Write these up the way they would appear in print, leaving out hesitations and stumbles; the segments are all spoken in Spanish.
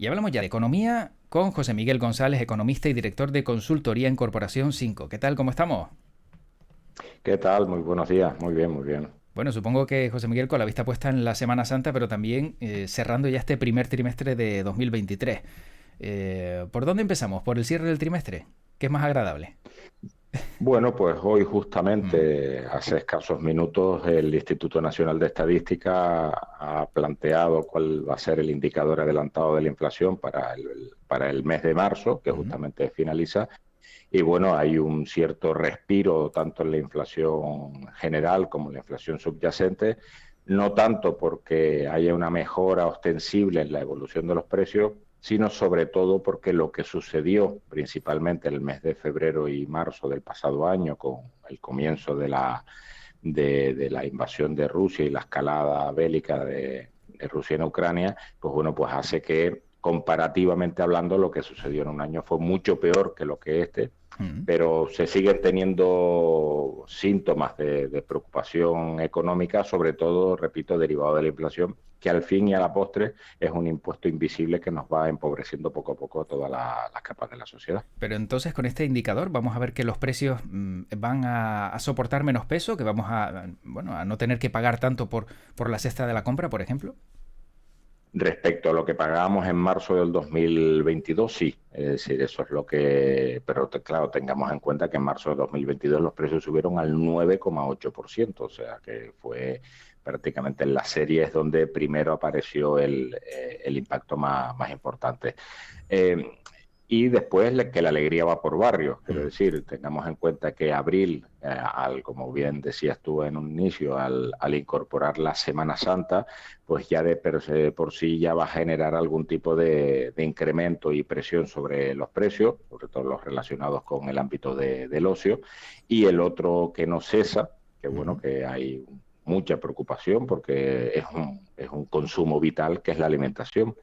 Y hablamos ya de economía con José Miguel González, economista y director de consultoría en Corporación 5. ¿Qué tal? ¿Cómo estamos? ¿Qué tal? Muy buenos días. Muy bien, muy bien. Bueno, supongo que José Miguel con la vista puesta en la Semana Santa, pero también cerrando ya este primer trimestre de 2023. ¿Por dónde empezamos? ¿Por el cierre del trimestre? ¿Qué es más agradable? Bueno, pues hoy Mm, justamente, hace escasos minutos, el Instituto Nacional de Estadística ha planteado cuál va a ser el indicador adelantado de la inflación para el mes de marzo, que mm, justamente finaliza. Y bueno, hay un cierto respiro tanto en la inflación general como en la inflación subyacente, no tanto porque haya una mejora ostensible en la evolución de los precios, sino sobre todo porque lo que sucedió principalmente en el mes de febrero y marzo del pasado año, con el comienzo de la invasión de Rusia y la escalada bélica de Rusia en Ucrania, pues bueno, pues hace que comparativamente hablando lo que sucedió en un año fue mucho peor que lo que este, mm. pero se siguen teniendo síntomas de preocupación económica, sobre todo, repito, derivado de la inflación, que al fin y a la postre es un impuesto invisible que nos va empobreciendo poco a poco todas las capas de la sociedad. Pero entonces con este indicador vamos a ver que los precios van a soportar menos peso, que vamos bueno, a no tener que pagar tanto por la cesta de la compra, por ejemplo. Respecto a lo que pagábamos en marzo del 2022, sí, es decir, eso es lo que, pero claro, tengamos en cuenta que en marzo del 2022 los precios subieron al 9,8%, o sea que fue prácticamente en las series donde primero apareció el impacto más importante. Eh, y después que la alegría va por barrios, quiero Mm. decir, tengamos en cuenta que abril, como bien decías tú en un inicio, al incorporar la Semana Santa, pues ya por sí ya va a generar algún tipo de incremento y presión sobre los precios, sobre todo los relacionados con el ámbito del ocio. Y el otro que no cesa, que bueno, Mm. que hay mucha preocupación porque es un consumo vital, que es la alimentación,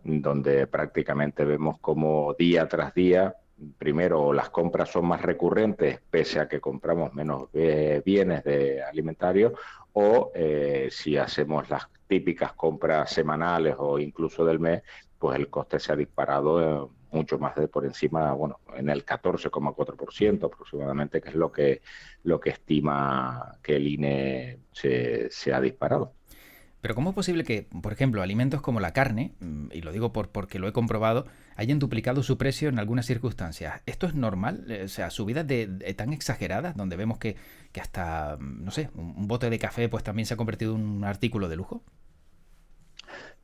donde prácticamente vemos como día tras día, primero las compras son más recurrentes, pese a que compramos menos bienes de alimentarios, o si hacemos las típicas compras semanales o incluso del mes, pues el coste se ha disparado mucho más de por encima, bueno, en el 14,4% aproximadamente, que es lo que estima que el INE se ha disparado. Pero ¿cómo es posible que, por ejemplo, alimentos como la carne, y lo digo porque lo he comprobado, hayan duplicado su precio en algunas circunstancias? ¿Esto es normal? O sea, subidas tan exageradas, donde vemos que hasta, no sé, un bote de café pues también se ha convertido en un artículo de lujo.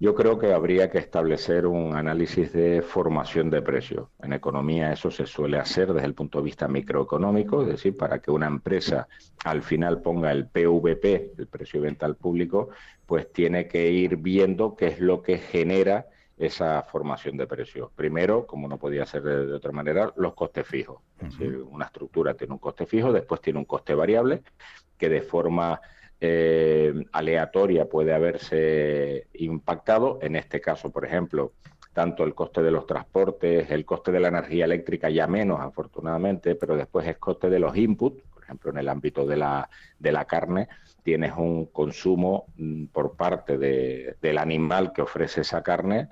Yo creo que habría que establecer un análisis de formación de precios. En economía eso se suele hacer desde el punto de vista microeconómico, es decir, para que una empresa al final ponga el PVP, el precio de venta al público, pues tiene que ir viendo qué es lo que genera esa formación de precios. Primero, como no podía ser de otra manera, los costes fijos. Es Ujú. decir, una estructura tiene un coste fijo, después tiene un coste variable que de forma aleatoria puede haberse impactado. En este caso, por ejemplo, tanto el coste de los transportes, el coste de la energía eléctrica, ya menos afortunadamente, pero después el coste de los inputs, por ejemplo, en el ámbito de la carne, tienes un consumo por parte del animal que ofrece esa carne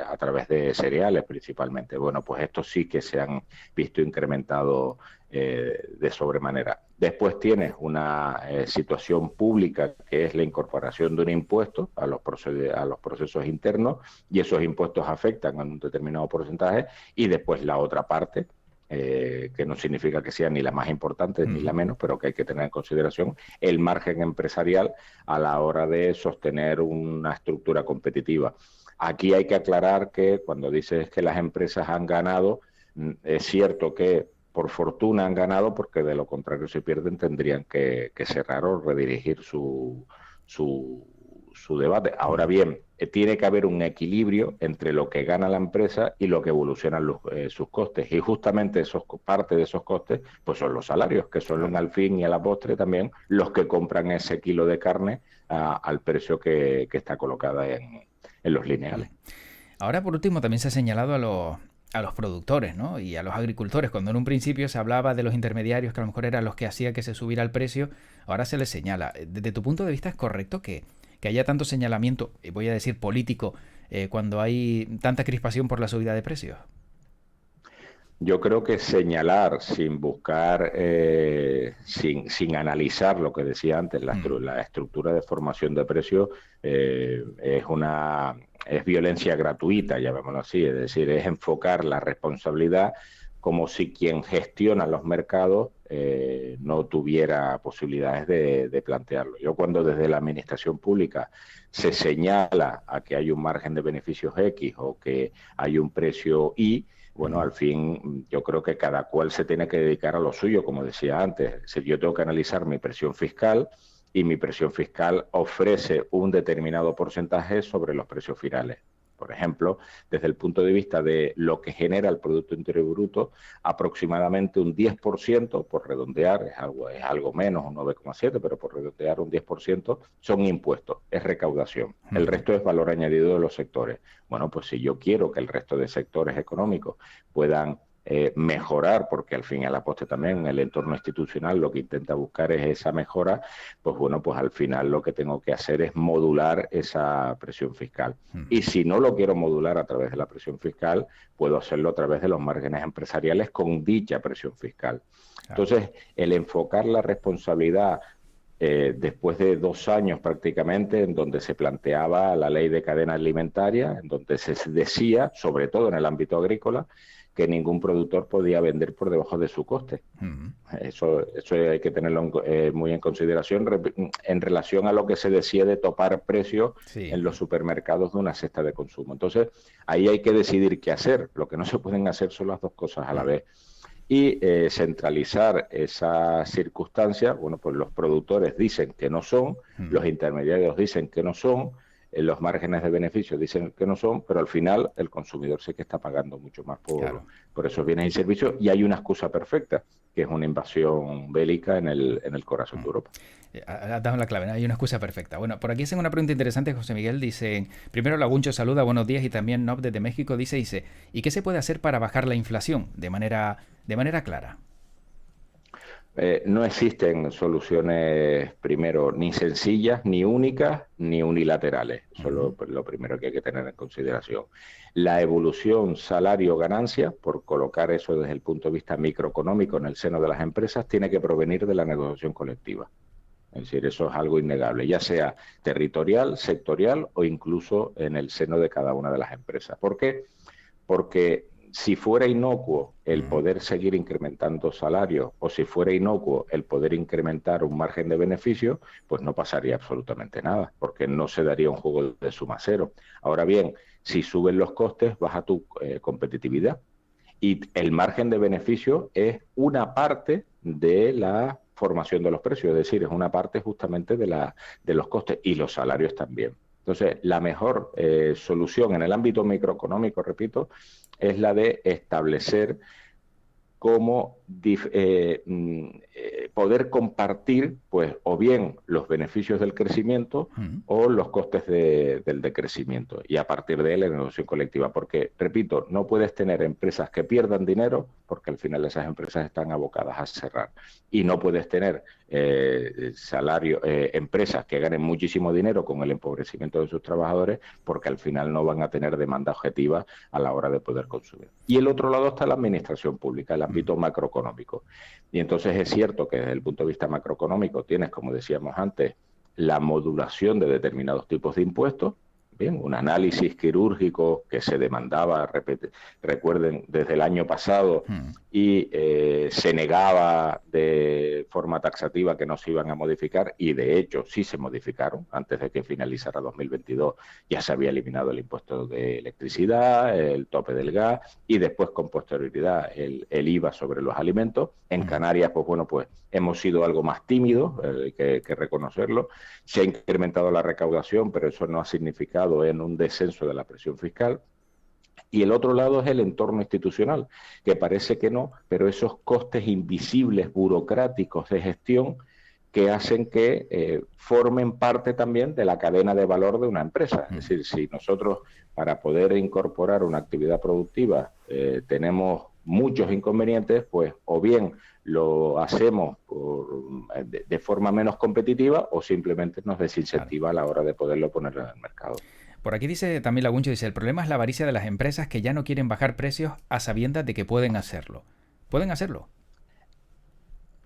a través de cereales principalmente. Bueno, pues estos sí que se han visto incrementados de sobremanera. Después tienes una situación pública que es la incorporación de un impuesto a los procesos internos, y esos impuestos afectan a un determinado porcentaje, y después la otra parte, que no significa que sea ni la más importante ni la Mm. menos, pero que hay que tener en consideración el margen empresarial a la hora de sostener una estructura competitiva. Aquí hay que aclarar que cuando dices que las empresas han ganado, es cierto que por fortuna han ganado, porque de lo contrario si pierden tendrían que cerrar o redirigir su debate. Ahora Mm. bien, tiene que haber un equilibrio entre lo que gana la empresa y lo que evolucionan sus costes. Y justamente parte de esos costes pues son los salarios, que son Claro. al fin y a la postre también los que compran ese kilo de carne al precio que está colocada en los Mm. lineales. Ahora, por último, también se ha señalado a los productores, ¿no? Y a los agricultores. Cuando en un principio se hablaba de los intermediarios, que a lo mejor eran los que hacía que se subiera el precio, ahora se les señala. Desde tu punto de vista, ¿es correcto que haya tanto señalamiento, voy a decir político, cuando hay tanta crispación por la subida de precios? Yo creo que señalar sin buscar, sin analizar lo que decía antes, la estructura de formación de precios es violencia gratuita, llamémoslo así, es decir, es enfocar la responsabilidad como si quien gestiona los mercados no tuviera posibilidades de plantearlo. Yo cuando desde la administración pública se señala a que hay un margen de beneficios X o que hay un precio Y, bueno, al fin yo creo que cada cual se tiene que dedicar a lo suyo, como decía antes. Es decir, yo tengo que analizar mi presión fiscal y mi presión fiscal ofrece un determinado porcentaje sobre los precios finales. Por ejemplo, desde el punto de vista de lo que genera el Producto Interior Bruto, aproximadamente un 10%, por redondear, es algo menos, un 9,7, pero por redondear un 10%, son impuestos, es recaudación. El resto es valor añadido de los sectores. Bueno, pues si yo quiero que el resto de sectores económicos puedan mejorar, porque al fin y a la postre también el entorno institucional lo que intenta buscar es esa mejora, pues bueno, pues al final lo que tengo que hacer es modular esa presión fiscal. Y si no lo quiero modular a través de la presión fiscal, puedo hacerlo a través de los márgenes empresariales con dicha presión fiscal. Entonces, el enfocar la responsabilidad después de 2 años prácticamente, en donde se planteaba la ley de cadena alimentaria, en donde se decía, sobre todo en el ámbito agrícola, que ningún productor podía vender por debajo de su coste. Eso hay que tenerlo muy en consideración en relación a lo que se decía de topar precios en los supermercados de una cesta de consumo. Entonces, ahí hay que decidir qué hacer. Lo que no se pueden hacer son las dos cosas a la vez. Y centralizar esa circunstancia, bueno, pues los productores dicen que no son, los intermediarios dicen que no son, los márgenes de beneficio dicen que no son, pero al final el consumidor sí que está pagando mucho más por esos bienes y servicios, y hay una excusa perfecta, que es una invasión bélica en el corazón de Europa. Has dado la clave, ¿no? Hay una excusa perfecta. Bueno, por aquí hacen una pregunta interesante, José Miguel. Dice, primero Laguncho saluda, buenos días, y también Nob desde México dice, ¿y qué se puede hacer para bajar la inflación de manera clara? No existen soluciones, primero, ni sencillas, ni únicas, ni unilaterales. Eso es lo primero que hay que tener en consideración. La evolución salario-ganancia, por colocar eso desde el punto de vista microeconómico en el seno de las empresas, tiene que provenir de la negociación colectiva. Es decir, eso es algo innegable, ya sea territorial, sectorial o incluso en el seno de cada una de las empresas. ¿Por qué? Porque si fuera inocuo el poder seguir incrementando salarios o si fuera inocuo el poder incrementar un margen de beneficio, pues no pasaría absolutamente nada, porque no se daría un juego de suma cero. Ahora bien, si suben los costes, baja tu competitividad. Y el margen de beneficio es una parte de la formación de los precios, es decir, es una parte justamente de los costes y los salarios también. Entonces, la mejor solución en el ámbito microeconómico, repito, es la de establecer cómo poder compartir, pues, o bien los beneficios del crecimiento o los costes del decrecimiento, y a partir de él la negociación colectiva, porque, repito, no puedes tener empresas que pierdan dinero, porque al final esas empresas están abocadas a cerrar, y no puedes tener empresas que ganen muchísimo dinero con el empobrecimiento de sus trabajadores, porque al final no van a tener demanda objetiva a la hora de poder consumir. Y el otro lado está la administración pública, el ámbito macroeconómico. Y entonces es cierto que desde el punto de vista macroeconómico tienes, como decíamos antes, la modulación de determinados tipos de impuestos, bien, un análisis quirúrgico que se demandaba, recuerden, desde el año pasado, y se negaba de forma taxativa que no se iban a modificar, y de hecho sí se modificaron. Antes de que finalizara 2022 ya se había eliminado el impuesto de electricidad, el tope del gas, y después con posterioridad el IVA sobre los alimentos. En Canarias, pues bueno, pues hemos sido algo más tímidos, hay que reconocerlo. Se ha incrementado la recaudación, pero eso no ha significado en un descenso de la presión fiscal. Y el otro lado es el entorno institucional, que parece que no, pero esos costes invisibles, burocráticos de gestión, que hacen que formen parte también de la cadena de valor de una empresa. Es decir, si nosotros, para poder incorporar una actividad productiva, tenemos muchos inconvenientes, pues o bien lo hacemos de forma menos competitiva o simplemente nos desincentiva a la hora de poderlo poner en el mercado. Por aquí dice también Laguncho, dice, el problema es la avaricia de las empresas que ya no quieren bajar precios a sabiendas de que pueden hacerlo. ¿Pueden hacerlo?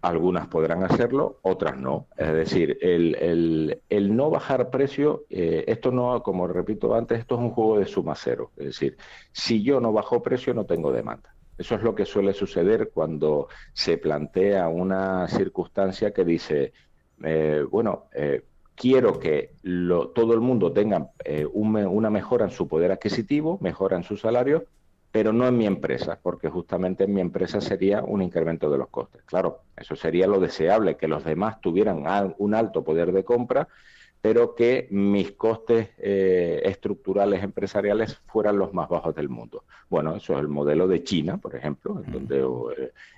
Algunas podrán hacerlo, otras no. Es decir, el no bajar precio, esto no, como repito antes, esto es un juego de suma cero. Es decir, si yo no bajo precio, no tengo demanda. Eso es lo que suele suceder cuando se plantea una circunstancia que dice, quiero que todo el mundo tenga una mejora en su poder adquisitivo, mejora en su salario, pero no en mi empresa, porque justamente en mi empresa sería un incremento de los costes. Claro, eso sería lo deseable, que los demás tuvieran un alto poder de compra, pero que mis costes estructurales empresariales fueran los más bajos del mundo. Bueno, eso es el modelo de China, por ejemplo,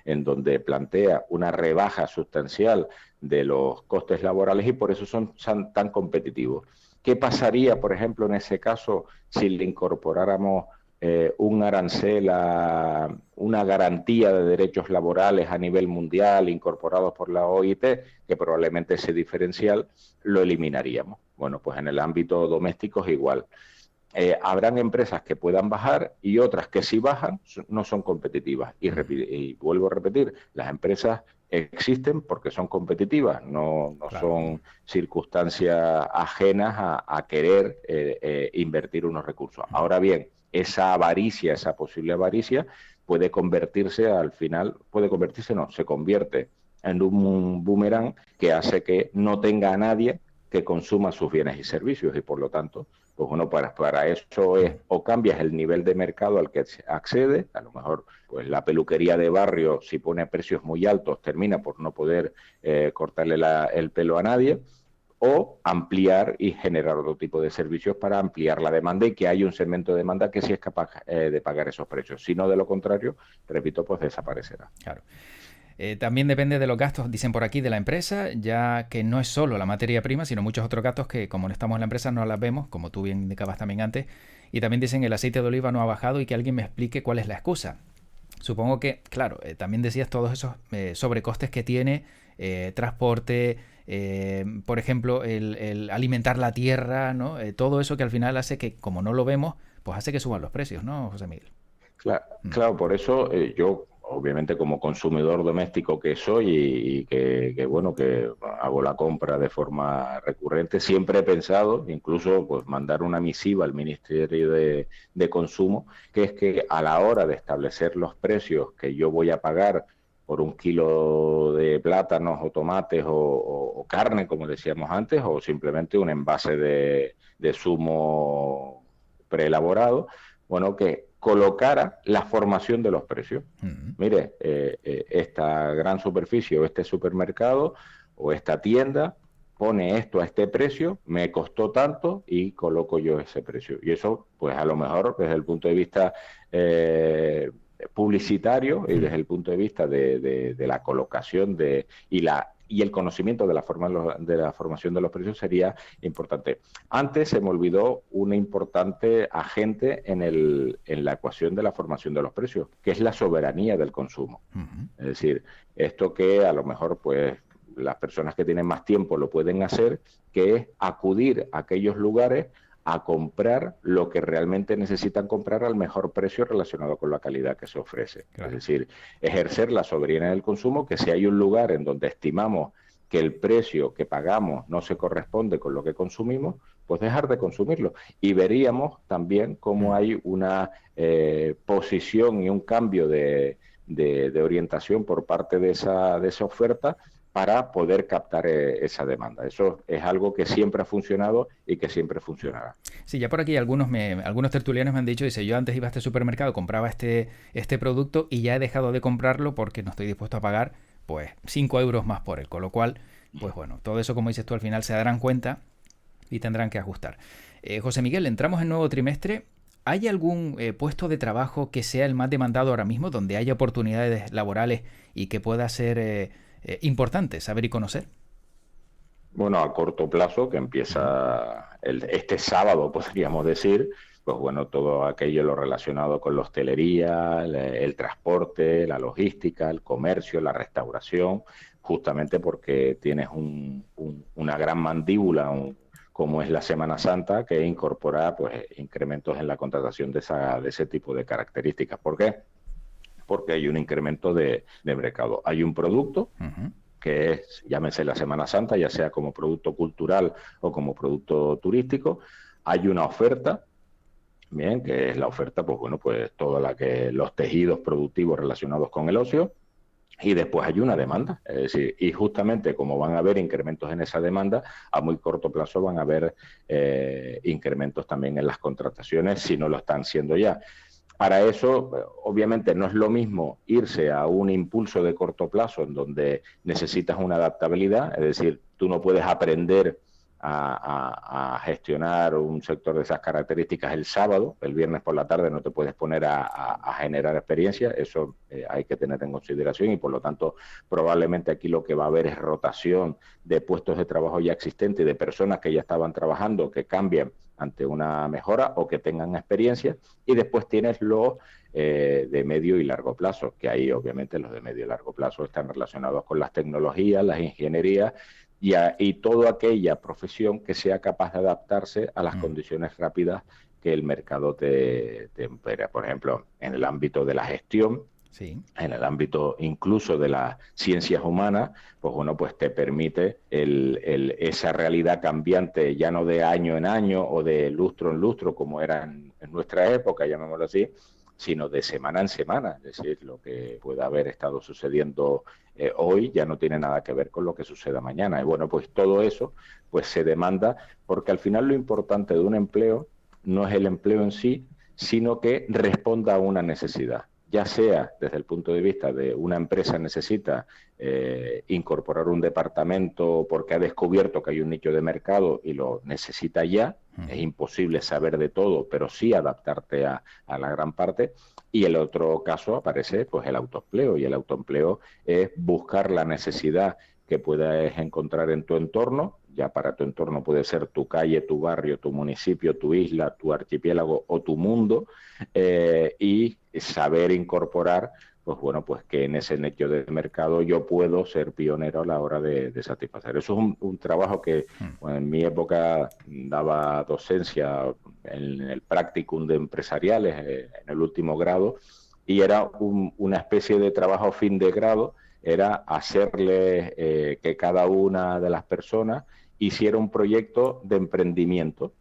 en donde plantea una rebaja sustancial de los costes laborales y por eso son tan competitivos. ¿Qué pasaría, por ejemplo, en ese caso si le incorporáramos un arancel a una garantía de derechos laborales a nivel mundial incorporados por la OIT, que probablemente ese diferencial lo eliminaríamos? Bueno, pues en el ámbito doméstico es igual. Habrán empresas que puedan bajar y otras que si bajan no son competitivas. Y vuelvo a repetir, las empresas existen porque son competitivas, no Claro. son circunstancias ajenas a querer invertir unos recursos. Ahora bien, esa avaricia, esa posible avaricia, puede convertirse al final, no, se convierte en un boomerang que hace que no tenga a nadie que consuma sus bienes y servicios y por lo tanto, pues bueno, para eso es o cambias el nivel de mercado al que accede, a lo mejor pues la peluquería de barrio si pone precios muy altos termina por no poder cortarle el pelo a nadie, o ampliar y generar otro tipo de servicios para ampliar la demanda y que haya un segmento de demanda que sí es capaz de pagar esos precios. Si no, de lo contrario, repito, pues desaparecerá. Claro. También depende de los gastos, dicen por aquí, de la empresa, ya que no es solo la materia prima, sino muchos otros gastos que como no estamos en la empresa no las vemos, como tú bien indicabas también antes. Y también dicen el aceite de oliva no ha bajado y que alguien me explique cuál es la excusa. Supongo que, claro, también decías todos esos sobrecostes que tiene, transporte, por ejemplo, el alimentar la tierra, ¿no? Todo eso que al final hace que, como no lo vemos, pues hace que suban los precios, ¿no, José Miguel? Claro, claro, por eso yo, obviamente como consumidor doméstico que soy y bueno, que hago la compra de forma recurrente, siempre he pensado, incluso pues mandar una misiva al Ministerio de Consumo, que es que a la hora de establecer los precios que yo voy a pagar por un kilo de plátanos o tomates o carne, como decíamos antes, o simplemente un envase de zumo preelaborado, bueno, que colocara la formación de los precios. Mire, esta gran superficie o este supermercado o esta tienda pone esto a este precio, me costó tanto y coloco yo ese precio. Y eso, pues a lo mejor desde el punto de vista publicitario y desde el punto de vista de la colocación y el conocimiento de la formación de los precios sería importante. Antes se me olvidó un importante agente en la ecuación de la formación de los precios, que es la soberanía del consumo. Es decir, esto que a lo mejor pues las personas que tienen más tiempo lo pueden hacer, que es acudir a aquellos lugares a comprar lo que realmente necesitan comprar al mejor precio relacionado con la calidad que se ofrece. Claro. Es decir, ejercer la soberanía del consumo, que si hay un lugar en donde estimamos que el precio que pagamos no se corresponde con lo que consumimos, pues dejar de consumirlo. Y veríamos también cómo hay una posición y un cambio de orientación por parte de esa oferta para poder captar esa demanda. Eso es algo que siempre ha funcionado y que siempre funcionará. Sí, ya por aquí algunos tertulianos me han dicho, dice, yo antes iba a este supermercado, compraba este producto y ya he dejado de comprarlo porque no estoy dispuesto a pagar pues 5 euros más por él. Con lo cual, pues bueno, todo eso, como dices tú, al final se darán cuenta y tendrán que ajustar. José Miguel, entramos en nuevo trimestre. ¿Hay algún puesto de trabajo que sea el más demandado ahora mismo, donde haya oportunidades laborales y que pueda ser importante saber y conocer? Bueno, a corto plazo, que empieza este sábado, podríamos decir, pues bueno, todo aquello lo relacionado con la hostelería, el transporte, la logística, el comercio, la restauración, justamente porque tienes una gran mandíbula, como es la Semana Santa, que incorpora pues incrementos en la contratación de ese tipo de características. ¿Por qué? Porque hay un incremento de mercado. Hay un producto que es, llámese la Semana Santa, ya sea como producto cultural o como producto turístico. Hay una oferta, bien, que es la oferta, pues bueno, pues toda la que los tejidos productivos relacionados con el ocio. Y después hay una demanda, es decir, y justamente como van a haber incrementos en esa demanda, a muy corto plazo van a haber incrementos también en las contrataciones, si no lo están siendo ya. Para eso, obviamente, no es lo mismo irse a un impulso de corto plazo en donde necesitas una adaptabilidad, es decir, tú no puedes aprender a gestionar un sector de esas características el sábado, el viernes por la tarde no te puedes poner a generar experiencia, eso hay que tener en consideración y por lo tanto probablemente aquí lo que va a haber es rotación de puestos de trabajo ya existentes, de personas que ya estaban trabajando, que cambian ante una mejora o que tengan experiencia, y después tienes los de medio y largo plazo, que ahí obviamente los de medio y largo plazo están relacionados con las tecnologías, las ingenierías y toda aquella profesión que sea capaz de adaptarse a las condiciones rápidas que el mercado te espera. Por ejemplo, en el ámbito de la gestión, Sí. en el ámbito incluso de las ciencias humanas, pues bueno, pues te permite esa realidad cambiante, ya no de año en año o de lustro en lustro, como era en nuestra época, llamémoslo así, sino de semana en semana. Es decir, lo que pueda haber estado sucediendo hoy ya no tiene nada que ver con lo que suceda mañana. Y bueno, pues todo eso pues se demanda, porque al final lo importante de un empleo no es el empleo en sí, sino que responda a una necesidad, ya sea desde el punto de vista de una empresa necesita incorporar un departamento porque ha descubierto que hay un nicho de mercado y lo necesita ya, es imposible saber de todo, pero sí adaptarte a la gran parte. Y el otro caso aparece pues el autoempleo, y el autoempleo es buscar la necesidad que puedas encontrar en tu entorno. Ya para tu entorno puede ser tu calle, tu barrio, tu municipio, tu isla, tu archipiélago o tu mundo, y saber incorporar, pues bueno, pues que en ese nicho de mercado yo puedo ser pionero a la hora de satisfacer. Eso es un trabajo que bueno, en mi época daba docencia en el practicum de empresariales, en el último grado, y era una especie de trabajo fin de grado, era hacerle que cada una de las personas hiciera un proyecto de emprendimiento,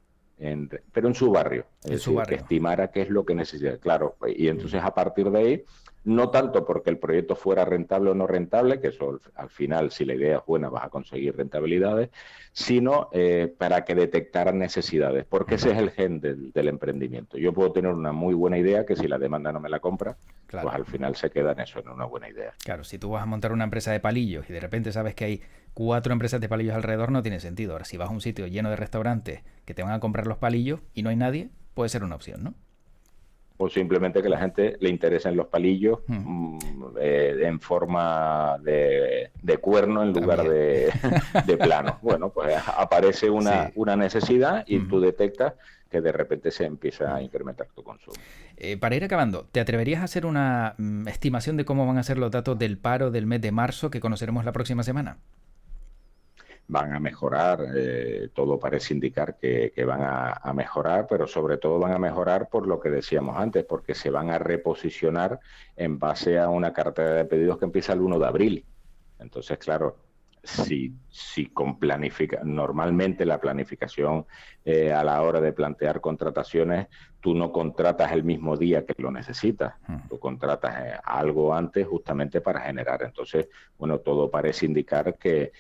pero en su barrio, es En su decir, que barrio. estimara qué es lo que necesita, claro, y entonces a partir de ahí, no tanto porque el proyecto fuera rentable o no rentable, que eso al final, si la idea es buena, vas a conseguir rentabilidades, sino para que detectaran necesidades, porque ese es el gen del emprendimiento. Yo puedo tener una muy buena idea que si la demanda no me la compra, Claro. pues al final se queda en eso, en una buena idea. Claro, si tú vas a montar una empresa de palillos y de repente sabes que hay 4 empresas de palillos alrededor, no tiene sentido. Ahora, si vas a un sitio lleno de restaurantes que te van a comprar los palillos y no hay nadie, puede ser una opción, ¿no? O simplemente que la gente le interesen los palillos Hmm. en forma de cuerno en lugar También. de plano. Bueno, pues aparece Sí. una necesidad y tú Ujú. detectas que de repente se empieza a incrementar tu consumo. Para ir acabando, ¿te atreverías a hacer una estimación de cómo van a ser los datos del paro del mes de marzo que conoceremos la próxima semana? Van a mejorar, todo parece indicar que van a mejorar, pero sobre todo van a mejorar por lo que decíamos antes, porque se van a reposicionar en base a una cartera de pedidos que empieza el 1 de abril. Entonces, claro, si con normalmente la planificación a la hora de plantear contrataciones, tú no contratas el mismo día que lo necesitas, tú contratas algo antes justamente para generar. Entonces, bueno, todo parece indicar que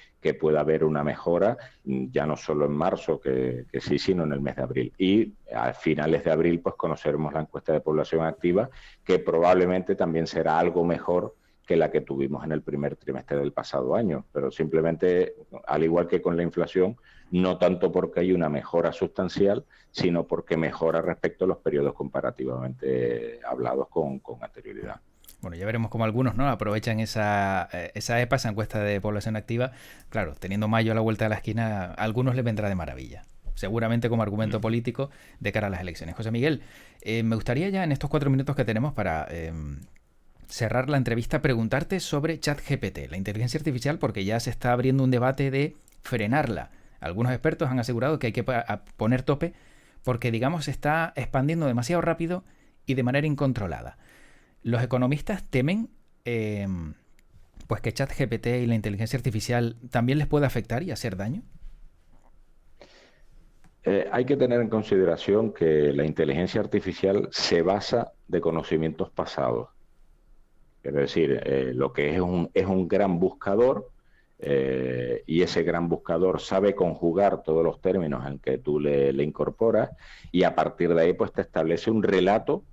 pueda haber una mejora, ya no solo en marzo, que sí, sino en el mes de abril. Y a finales de abril, pues conoceremos la encuesta de población activa, que probablemente también será algo mejor que la que tuvimos en el primer trimestre del pasado año, pero simplemente, al igual que con la inflación, no tanto porque hay una mejora sustancial, sino porque mejora respecto a los periodos comparativamente hablados con anterioridad. Bueno, ya veremos cómo algunos, ¿no?, aprovechan esa EPA, esa encuesta de población activa. Claro, teniendo mayo a la vuelta de la esquina, a algunos les vendrá de maravilla. Seguramente como argumento político de cara a las elecciones. José Miguel, me gustaría ya en estos 4 minutos que tenemos para cerrar la entrevista, preguntarte sobre ChatGPT, la inteligencia artificial, porque ya se está abriendo un debate de frenarla. algunos expertos han asegurado que hay que poner tope porque, digamos, se está expandiendo demasiado rápido y de manera incontrolada. Los economistas temen pues que ChatGPT y la inteligencia artificial también les puede afectar y hacer daño. Hay que tener en consideración que la inteligencia artificial se basa de conocimientos pasados. Es decir, lo que es un gran buscador, y ese gran buscador sabe conjugar todos los términos en que tú le incorporas, y a partir de ahí pues te establece un relato,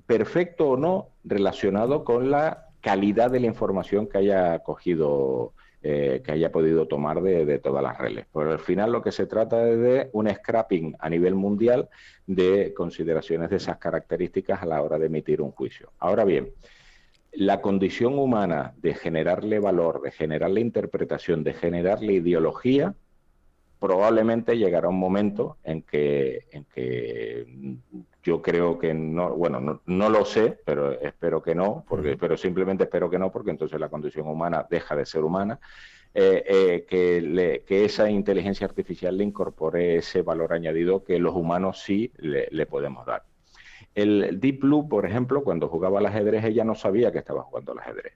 perfecto o no, relacionado con la calidad de la información que haya cogido, que haya podido tomar de todas las redes. Pero al final lo que se trata es de un scrapping a nivel mundial de consideraciones de esas características a la hora de emitir un juicio. Ahora bien, la condición humana de generarle valor, de generarle interpretación, de generarle ideología, probablemente llegará un momento en que yo creo que no, bueno, no lo sé, pero espero que no, pero simplemente espero que no, porque entonces la condición humana deja de ser humana, que esa inteligencia artificial le incorpore ese valor añadido que los humanos sí le podemos dar. El Deep Blue, por ejemplo, cuando jugaba al ajedrez, ella no sabía que estaba jugando al ajedrez.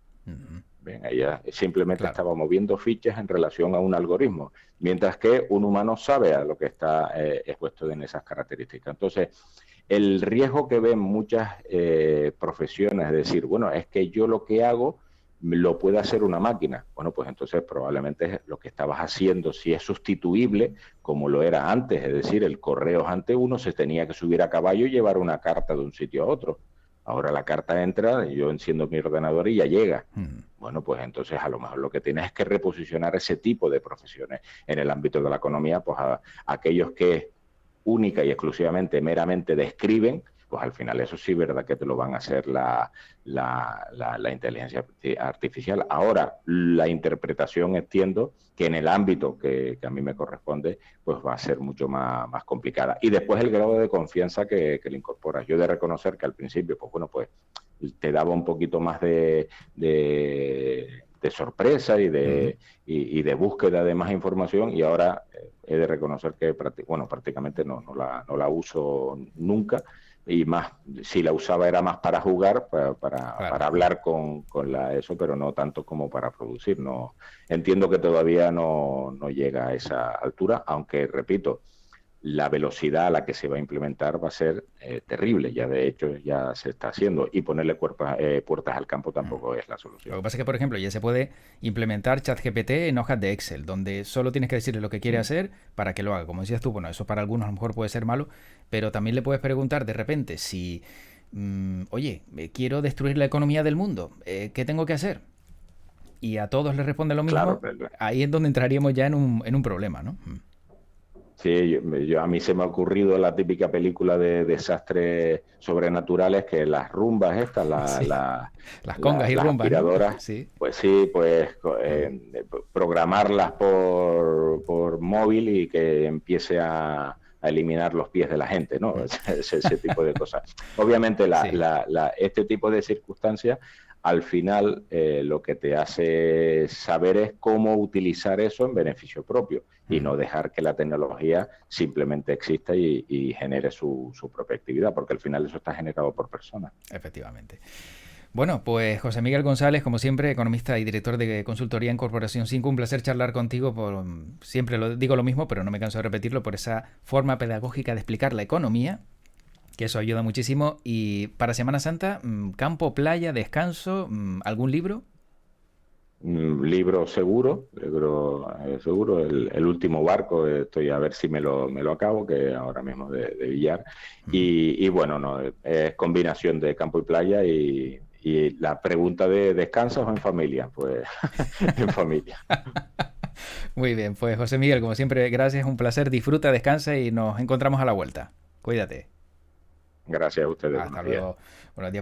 Bien, ella simplemente estaba moviendo fichas en relación a un algoritmo, mientras que un humano sabe a lo que está expuesto en esas características. Entonces, el riesgo que ven muchas profesiones es decir, bueno, es que yo lo que hago lo puede hacer una máquina. Bueno, pues entonces probablemente lo que estabas haciendo, si es sustituible, como lo era antes, es decir, el correo antes uno se tenía que subir a caballo y llevar una carta de un sitio a otro. Ahora la carta entra, yo enciendo mi ordenador y ya llega. Bueno, pues entonces a lo mejor lo que tienes es que reposicionar ese tipo de profesiones en el ámbito de la economía, pues a aquellos que única y exclusivamente, meramente describen, pues al final eso sí, verdad que te lo van a hacer la inteligencia artificial. Ahora, la interpretación entiendo que en el ámbito que a mí me corresponde, pues va a ser mucho más complicada. Y después el grado de confianza que le incorporas. Yo he de reconocer que al principio, pues bueno, pues te daba un poquito más de sorpresa y de búsqueda de más información, y ahora he de reconocer que prácticamente no la uso nunca, y más, si la usaba era más para jugar, para hablar con eso, pero no tanto como para producir. No, entiendo que todavía no llega a esa altura, aunque repito, la velocidad a la que se va a implementar va a ser terrible. Ya de hecho ya se está haciendo, y ponerle puertas al campo tampoco es la solución. Lo que pasa es que, por ejemplo, ya se puede implementar ChatGPT en hojas de Excel, donde solo tienes que decirle lo que quiere hacer para que lo haga. Como decías tú, bueno, eso para algunos a lo mejor puede ser malo, pero también le puedes preguntar de repente si, oye, quiero destruir la economía del mundo, ¿qué tengo que hacer? Y a todos les responde lo mismo. Claro, ahí es donde entraríamos ya en un problema, ¿no? Sí, a mí se me ha ocurrido la típica película de desastres sobrenaturales, que las rumbas estas, las congas y las rumbas, aspiradoras, ¿no? Sí. Pues sí, pues programarlas por móvil y que empiece a eliminar los pies de la gente, ¿no? Ese tipo de cosas. Obviamente este tipo de circunstancias al final lo que te hace saber es cómo utilizar eso en beneficio propio, y no dejar que la tecnología simplemente exista y genere su propia actividad, porque al final eso está generado por personas. Efectivamente. Bueno, pues José Miguel González, como siempre, economista y director de consultoría en Corporación 5, un placer charlar contigo. Siempre digo lo mismo, pero no me canso de repetirlo, por esa forma pedagógica de explicar la economía, que eso ayuda muchísimo. Y para Semana Santa, campo, playa, descanso, ¿algún libro? Libro seguro, el último barco, estoy a ver si me lo acabo, que ahora mismo de billar, y bueno, no, es combinación de campo y playa, y la pregunta de ¿descansas o en familia? Pues en familia. Muy bien, pues José Miguel, como siempre, gracias, un placer, disfruta, descansa y nos encontramos a la vuelta. Cuídate. Gracias a ustedes. Hasta luego. Buenos días.